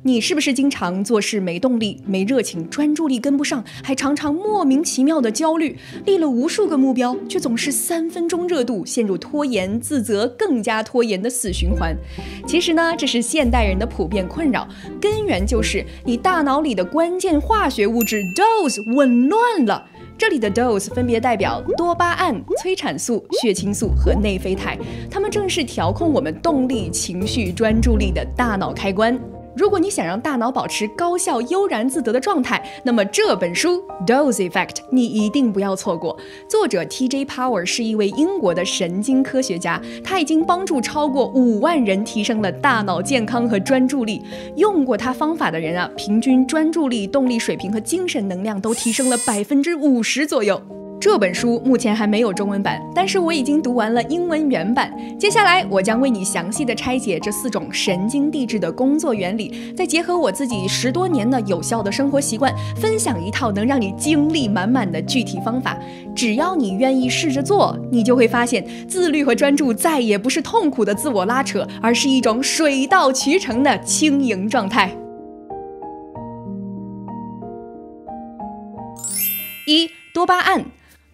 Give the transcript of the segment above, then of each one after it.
你是不是经常做事没动力、没热情、专注力跟不上，还常常莫名其妙的焦虑，立了无数个目标，却总是3分钟热度，陷入拖延、自责、更加拖延的死循环？其实呢，这是现代人的普遍困扰，根源就是你大脑里的关键化学物质 dose 紊乱了。这里的 dose 分别代表多巴胺、催产素、血清素和内啡肽，它们正是调控我们动力、情绪、专注力的大脑开关。如果你想让大脑保持高效、悠然自得的状态，那么这本书 Dose Effect 你一定不要错过。作者 TJ Power 是一位英国的神经科学家，他已经帮助超过5万人提升了大脑健康和专注力。用过他方法的人啊，平均专注力、动力水平和精神能量都提升了50%左右。这本书目前还没有中文版，但是我已经读完了英文原版。接下来我将为你详细的拆解这4种神经递质的工作原理，再结合我自己10多年的有效的生活习惯，分享一套能让你精力满满的具体方法。只要你愿意试着做，你就会发现自律和专注再也不是痛苦的自我拉扯，而是一种水到渠成的轻盈状态。1. 多巴胺。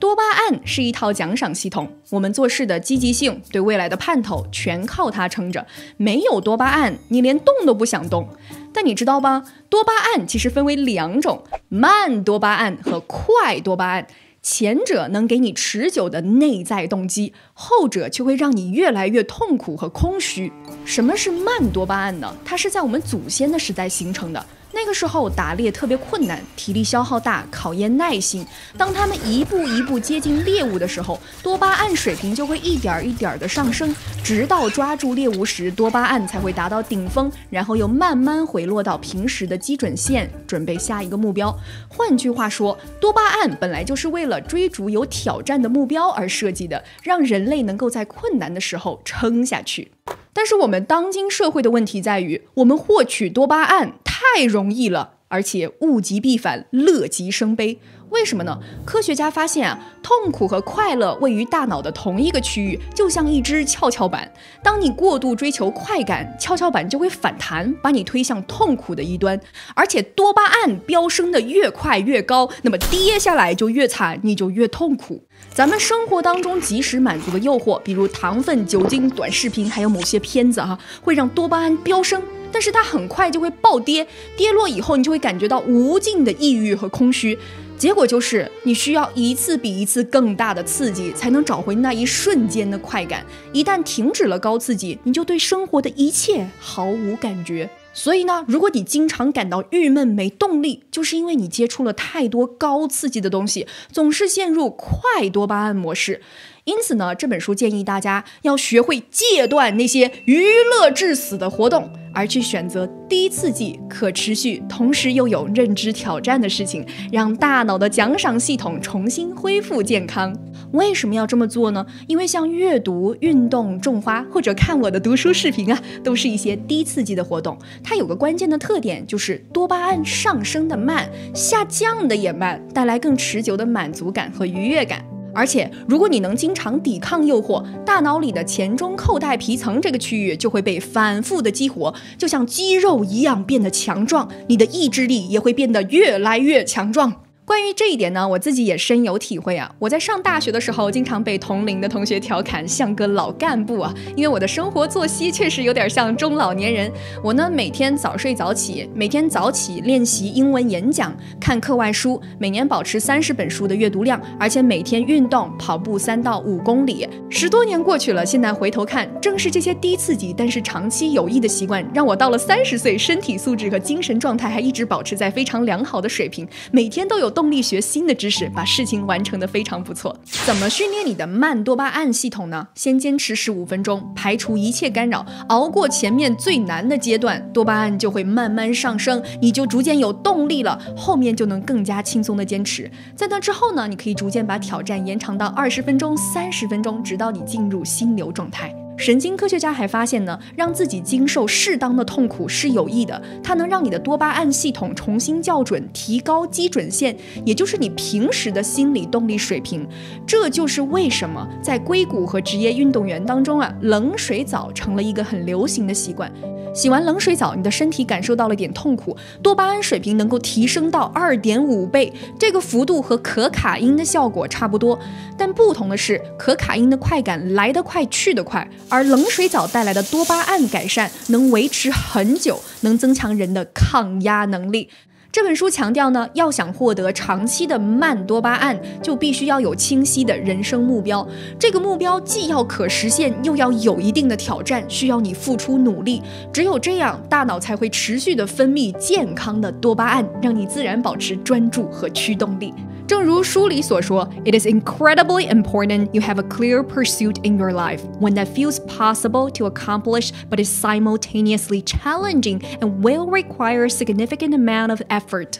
多巴胺是一套奖赏系统，我们做事的积极性、对未来的盼头全靠它撑着。没有多巴胺，你连动都不想动。但你知道吧？多巴胺其实分为2种，慢多巴胺和快多巴胺。前者能给你持久的内在动机，后者却会让你越来越痛苦和空虚。什么是慢多巴胺呢？它是在我们祖先的时代形成的。那个时候打猎特别困难，体力消耗大，考验耐心。当他们一步一步接近猎物的时候，多巴胺水平就会一点一点的上升，直到抓住猎物时，多巴胺才会达到顶峰，然后又慢慢回落到平时的基准线，准备下一个目标。换句话说，多巴胺本来就是为了追逐有挑战的目标而设计的，让人类能够在困难的时候撑下去。但是我们当今社会的问题在于，我们获取多巴胺太容易了，而且物极必反，乐极生悲。为什么呢？科学家发现啊，痛苦和快乐位于大脑的同一个区域，就像一只跷跷板。当你过度追求快感，跷跷板就会反弹，把你推向痛苦的一端。而且多巴胺飙升的越快越高，那么跌下来就越惨，你就越痛苦。咱们生活当中及时满足的诱惑，比如糖分、酒精、短视频，还有某些片子会让多巴胺飙升。但是它很快就会暴跌，跌落以后你就会感觉到无尽的抑郁和空虚，结果就是你需要一次比一次更大的刺激才能找回那一瞬间的快感。一旦停止了高刺激，你就对生活的一切毫无感觉。所以呢，如果你经常感到郁闷没动力，就是因为你接触了太多高刺激的东西，总是陷入快多巴胺模式。因此呢，这本书建议大家要学会戒断那些娱乐致死的活动，而去选择低刺激、可持续，同时又有认知挑战的事情，让大脑的奖赏系统重新恢复健康。为什么要这么做呢？因为像阅读、运动、种花或者看我的读书视频都是一些低刺激的活动。它有个关键的特点，就是多巴胺上升的慢，下降的也慢，带来更持久的满足感和愉悦感。而且如果你能经常抵抗诱惑，大脑里的前中后带皮层这个区域就会被反复的激活，就像肌肉一样变得强壮，你的意志力也会变得越来越强壮。关于这一点呢，我自己也深有体会啊。我在上大学的时候，经常被同龄的同学调侃像个老干部啊，因为我的生活作息确实有点像中老年人。我呢，每天早睡早起，每天早起练习英文演讲，看课外书，每年保持30本书的阅读量，而且每天运动，跑步3到5公里。10多年过去了，现在回头看，正是这些低刺激但是长期有益的习惯，让我到了30岁，身体素质和精神状态还一直保持在非常良好的水平，每天都有动力学新的知识，把事情完成得非常不错。怎么训练你的慢多巴胺系统呢？先坚持15分钟，排除一切干扰，熬过前面最难的阶段，多巴胺就会慢慢上升，你就逐渐有动力了，后面就能更加轻松的坚持。在那之后呢，你可以逐渐把挑战延长到20分钟、30分钟，直到你进入心流状态。神经科学家还发现呢，让自己经受适当的痛苦是有益的，它能让你的多巴胺系统重新校准，提高基准线，也就是你平时的心理动力水平。这就是为什么在硅谷和职业运动员当中冷水澡成了一个很流行的习惯。洗完冷水澡，你的身体感受到了点痛苦，多巴胺水平能够提升到2.5倍，这个幅度和可卡因的效果差不多。但不同的是，可卡因的快感来得快去得快，而冷水澡带来的多巴胺改善能维持很久，能增强人的抗压能力。这本书强调呢，要想获得长期的慢多巴胺，就必须要有清晰的人生目标。这个目标既要可实现，又要有一定的挑战，需要你付出努力。只有这样，大脑才会持续的分泌健康的多巴胺，让你自然保持专注和驱动力。正如书里所说 ，It is incredibly important you have a clear pursuit in your life, one that feels possible to accomplish but is simultaneously challenging and will require a significant amount of effort.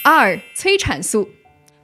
2. 催产素。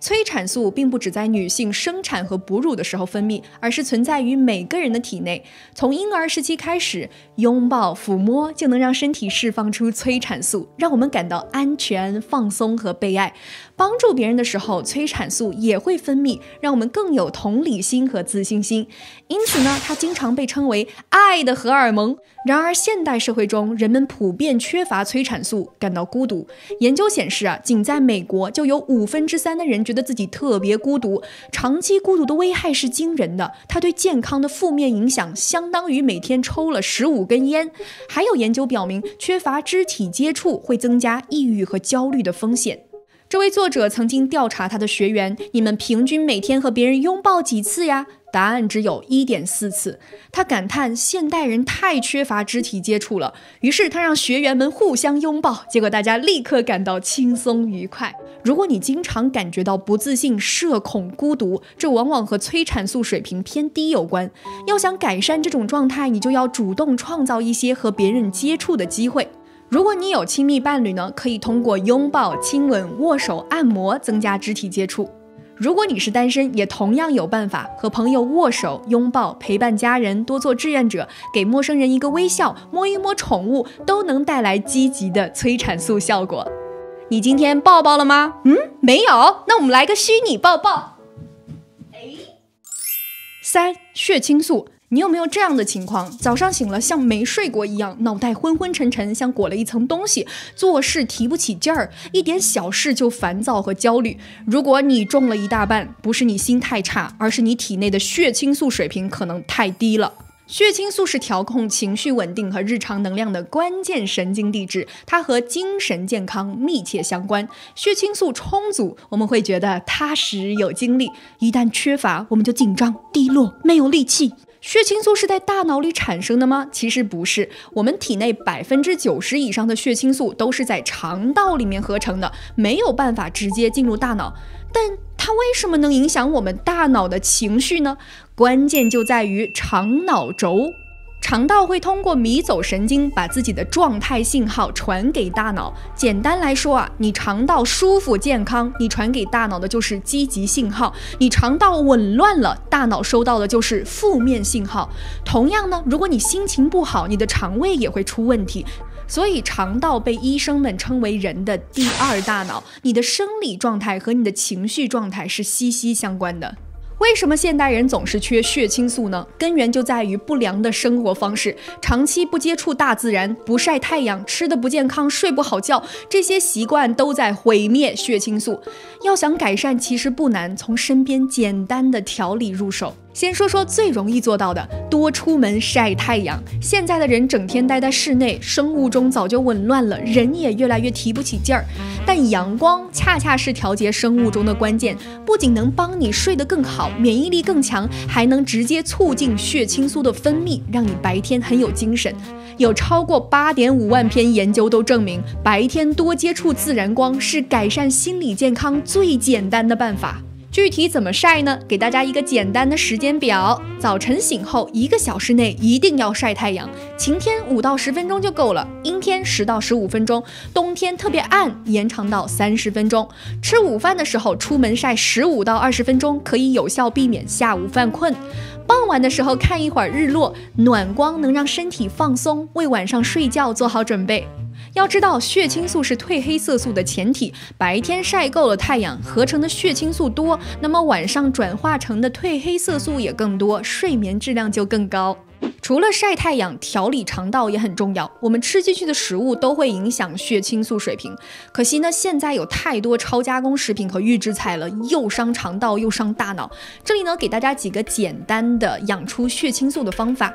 催产素并不只在女性生产和哺乳的时候分泌，而是存在于每个人的体内。从婴儿时期开始，拥抱、抚摸就能让身体释放出催产素，让我们感到安全、放松和被爱。帮助别人的时候，催产素也会分泌，让我们更有同理心和自信心。因此呢，它经常被称为爱的荷尔蒙。然而现代社会中，人们普遍缺乏催产素，感到孤独。研究显示仅在美国就有3%的人觉得自己特别孤独。长期孤独的危害是惊人的，它对健康的负面影响相当于每天抽了15根烟。还有研究表明，缺乏肢体接触会增加抑郁和焦虑的风险。这位作者曾经调查他的学员，你们平均每天和别人拥抱几次呀？答案只有1.4次。他感叹现代人太缺乏肢体接触了，于是他让学员们互相拥抱，结果大家立刻感到轻松愉快。如果你经常感觉到不自信、社恐、孤独，这往往和催产素水平偏低有关。要想改善这种状态，你就要主动创造一些和别人接触的机会。如果你有亲密伴侣呢，可以通过拥抱、亲吻、握手、按摩增加肢体接触。如果你是单身，也同样有办法和朋友握手、拥抱、陪伴家人、多做志愿者、给陌生人一个微笑、摸一摸宠物，都能带来积极的催产素效果。你今天抱抱了吗？没有，那我们来个虚拟抱抱。3. 血清素。你有没有这样的情况？早上醒了像没睡过一样，脑袋昏昏沉沉，像裹了一层东西，做事提不起劲儿，一点小事就烦躁和焦虑。如果你中了一大半，不是你心态差，而是你体内的血清素水平可能太低了。血清素是调控情绪稳定和日常能量的关键神经递质，它和精神健康密切相关。血清素充足，我们会觉得踏实有精力；一旦缺乏，我们就紧张、低落、没有力气。血清素是在大脑里产生的吗？其实不是，我们体内90%以上的血清素都是在肠道里面合成的，没有办法直接进入大脑。但它为什么能影响我们大脑的情绪呢？关键就在于肠脑轴。肠道会通过迷走神经把自己的状态信号传给大脑。简单来说你肠道舒服健康，你传给大脑的就是积极信号；你肠道紊乱了，大脑收到的就是负面信号。同样呢，如果你心情不好，你的肠胃也会出问题。所以肠道被医生们称为人的第2大脑，你的生理状态和你的情绪状态是息息相关的。为什么现代人总是缺血清素呢？根源就在于不良的生活方式，长期不接触大自然，不晒太阳，吃得不健康，睡不好觉，这些习惯都在毁灭血清素。要想改善其实不难，从身边简单的调理入手。先说说最容易做到的，多出门晒太阳。现在的人整天待在室内，生物钟早就紊乱了，人也越来越提不起劲儿。但阳光恰恰是调节生物钟的关键，不仅能帮你睡得更好，免疫力更强，还能直接促进血清素的分泌，让你白天很有精神。有超过8.5万篇研究都证明，白天多接触自然光是改善心理健康最简单的办法。具体怎么晒呢？给大家一个简单的时间表：早晨醒后1个小时内一定要晒太阳，晴天5到10分钟就够了，阴天10到15分钟，冬天特别暗延长到30分钟。吃午饭的时候出门晒15到20分钟，可以有效避免下午犯困。傍晚的时候看一会儿日落，暖光能让身体放松，为晚上睡觉做好准备。要知道，血清素是褪黑色素的前体，白天晒够了太阳，合成的血清素多，那么晚上转化成的褪黑色素也更多，睡眠质量就更高。除了晒太阳，调理肠道也很重要。我们吃进去的食物都会影响血清素水平。可惜呢，现在有太多超加工食品和预制菜了，又伤肠道又伤大脑。这里呢，给大家几个简单的养出血清素的方法。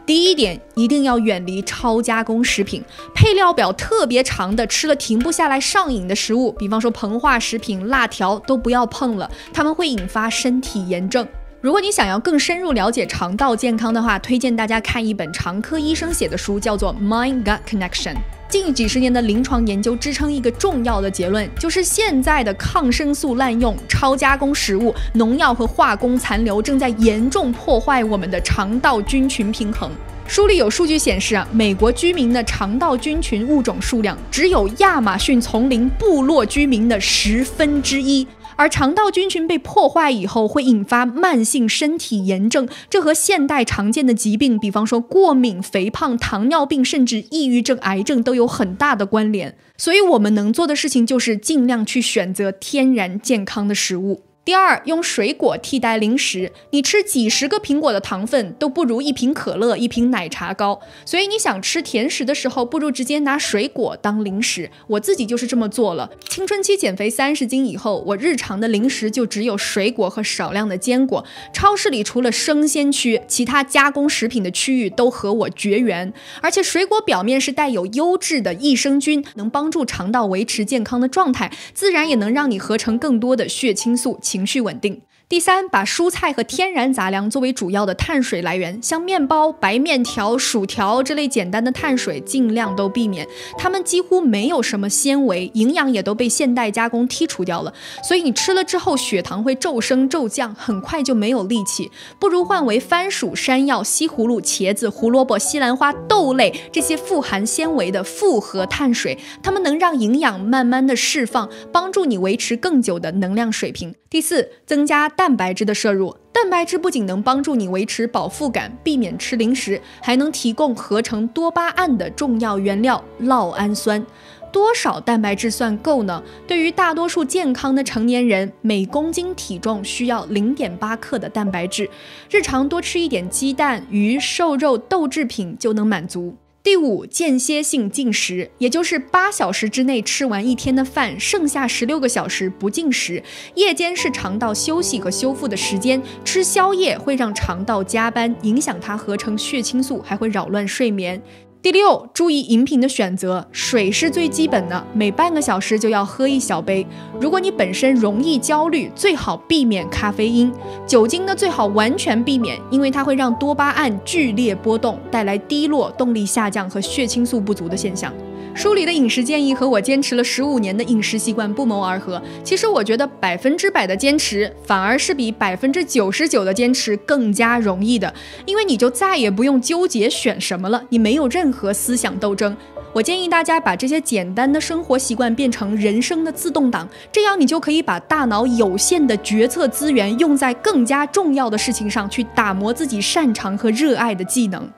第一点，一定要远离超加工食品，配料表特别长的，吃了停不下来上瘾的食物，比方说膨化食品、辣条都不要碰了，它们会引发身体炎症。如果你想要更深入了解肠道健康的话，推荐大家看一本肠科医生写的书，叫做 Mind-Gut Connection。近几十年的临床研究支撑一个重要的结论，就是现在的抗生素滥用、超加工食物、农药和化工残留正在严重破坏我们的肠道菌群平衡。书里有数据显示美国居民的肠道菌群物种数量只有亚马逊丛林部落居民的1/10。而肠道菌群被破坏以后，会引发慢性身体炎症，这和现代常见的疾病，比方说过敏、肥胖、糖尿病，甚至抑郁症、癌症都有很大的关联。所以我们能做的事情就是尽量去选择天然健康的食物。第二，用水果替代零食。你吃几十个苹果的糖分都不如一瓶可乐、一瓶奶茶高，所以你想吃甜食的时候，不如直接拿水果当零食。我自己就是这么做了。青春期减肥30斤以后，我日常的零食就只有水果和少量的坚果。超市里除了生鲜区，其他加工食品的区域都和我绝缘。而且水果表面是带有优质的益生菌，能帮助肠道维持健康的状态，自然也能让你合成更多的血清素，情绪稳定。第三，把蔬菜和天然杂粮作为主要的碳水来源，像面包、白面条、薯条这类简单的碳水尽量都避免，它们几乎没有什么纤维，营养也都被现代加工剔除掉了，所以你吃了之后血糖会骤升骤降，很快就没有力气。不如换为番薯、山药、西葫芦、茄子、胡萝卜、西兰花、豆类这些富含纤维的复合碳水，它们能让营养慢慢的释放，帮助你维持更久的能量水平。第四，增加蛋白质的摄入。蛋白质不仅能帮助你维持饱腹感，避免吃零食，还能提供合成多巴胺的重要原料酪氨酸。多少蛋白质算够呢？对于大多数健康的成年人，每公斤体重需要0.8克的蛋白质，日常多吃一点鸡蛋、鱼、瘦肉、豆制品就能满足。第五，间歇性进食，也就是8小时之内吃完一天的饭，剩下16个小时不进食。夜间是肠道休息和修复的时间，吃宵夜会让肠道加班，影响它合成血清素，还会扰乱睡眠。第六，注意饮品的选择，水是最基本的，每半个小时就要喝1小杯。如果你本身容易焦虑，最好避免咖啡因。酒精呢，最好完全避免，因为它会让多巴胺剧烈波动，带来低落、动力下降和血清素不足的现象。书里的饮食建议和我坚持了15年的饮食习惯不谋而合。其实我觉得100%的坚持反而是比99%的坚持更加容易的，因为你就再也不用纠结选什么了，你没有任何思想斗争。我建议大家把这些简单的生活习惯变成人生的自动挡，这样你就可以把大脑有限的决策资源用在更加重要的事情上，去打磨自己擅长和热爱的技能。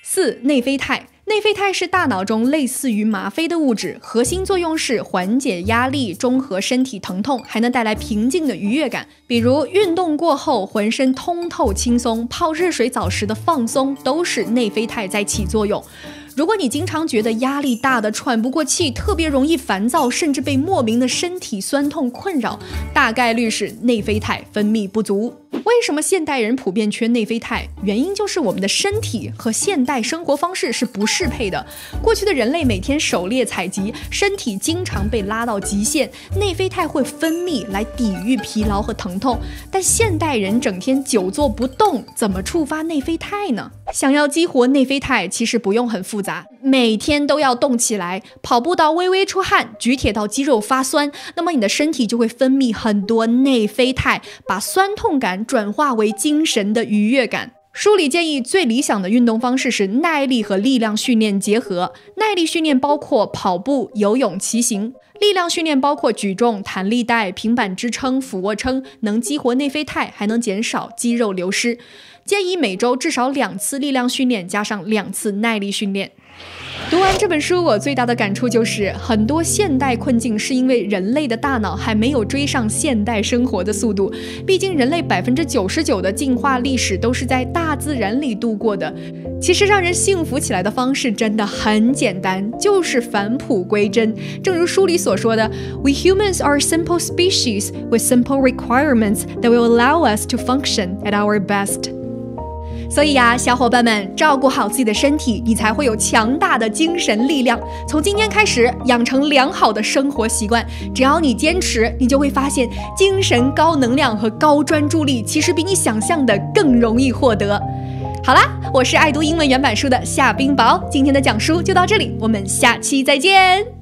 4. 内啡肽。内啡肽是大脑中类似于吗啡的物质，核心作用是缓解压力、中和身体疼痛，还能带来平静的愉悦感。比如运动过后浑身通透轻松，泡热水澡时的放松，都是内啡肽在起作用。如果你经常觉得压力大的喘不过气，特别容易烦躁，甚至被莫名的身体酸痛困扰，大概率是内啡肽分泌不足。为什么现代人普遍缺内啡肽？原因就是我们的身体和现代生活方式是不适配的。过去的人类每天狩猎采集，身体经常被拉到极限，内啡肽会分泌来抵御疲劳和疼痛。但现代人整天久坐不动，怎么触发内啡肽呢？想要激活内啡肽，其实不用很复杂，每天都要动起来，跑步到微微出汗，举铁到肌肉发酸，那么你的身体就会分泌很多内啡肽，把酸痛感转化为精神的愉悦感。书里建议最理想的运动方式是耐力和力量训练结合。耐力训练包括跑步、游泳、骑行；力量训练包括举重、弹力带、平板支撑、俯卧撑，能激活内啡肽，还能减少肌肉流失。建议每周至少2次力量训练，加上2次耐力训练。读完这本书，我最大的感触就是，很多现代困境是因为人类的大脑还没有追上现代生活的速度。毕竟人类99%的进化历史都是在大自然里度过的。其实让人幸福起来的方式真的很简单，就是返璞归真。正如书里所说的 ，We humans are a simple species with simple requirements that will allow us to function at our best。所以呀，小伙伴们，照顾好自己的身体，你才会有强大的精神力量。从今天开始，养成良好的生活习惯，只要你坚持，你就会发现，精神高能量和高专注力其实比你想象的更容易获得。好啦，我是爱读英文原版书的夏冰雹，今天的讲书就到这里，我们下期再见。